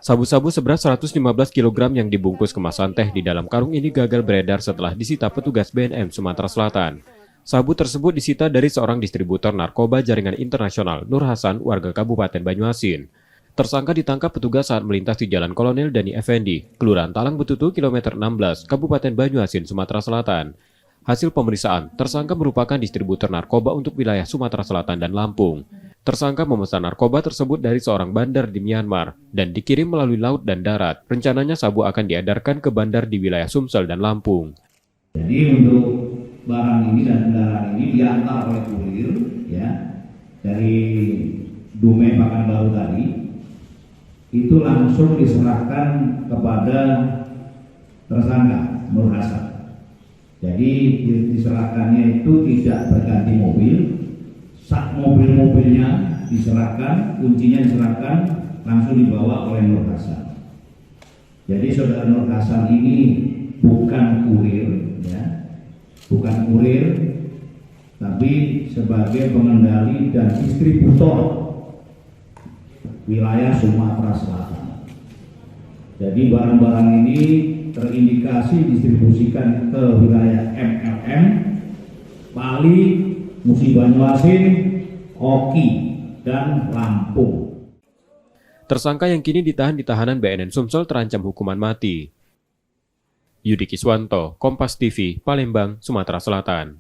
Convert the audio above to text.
Sabu-sabu seberat 115 kg yang dibungkus kemasan teh di dalam karung ini gagal beredar setelah disita petugas BNN Sumatera Selatan. Sabu tersebut disita dari seorang distributor narkoba jaringan internasional, Nur Hasan, warga Kabupaten Banyuasin. Tersangka ditangkap petugas saat melintas di Jalan Kolonel Dani Effendi, Kelurahan Talang Betutu, kilometer 16, Kabupaten Banyuasin, Sumatera Selatan. Hasil pemeriksaan, tersangka merupakan distributor narkoba untuk wilayah Sumatera Selatan dan Lampung. Tersangka memesan narkoba tersebut dari seorang bandar di Myanmar dan dikirim melalui laut dan darat. Rencananya sabu akan diedarkan ke bandar di wilayah Sumsel dan Lampung. Jadi untuk barang ini dan kendaraan ini diantar oleh kurir ya dari Dumai Pekanbaru tadi, itu langsung diserahkan kepada tersangka Nur Hasan. Jadi diserahkannya itu tidak berganti mobil. Saat mobil-mobilnya diserahkan, kuncinya diserahkan, langsung dibawa oleh Nur Hasan. Jadi saudara Nur Hasan ini bukan kurir, ya, bukan kurir, tapi sebagai pengendali dan distributor wilayah Sumatera Selatan. Jadi barang-barang ini terindikasi distribusikan ke wilayah MLM, Bali, Musi Banyuasin, Oki, dan Lampung. Tersangka yang kini ditahan di tahanan BNN Sumsel terancam hukuman mati. Yudi Kiswanto, Kompas TV, Palembang, Sumatera Selatan.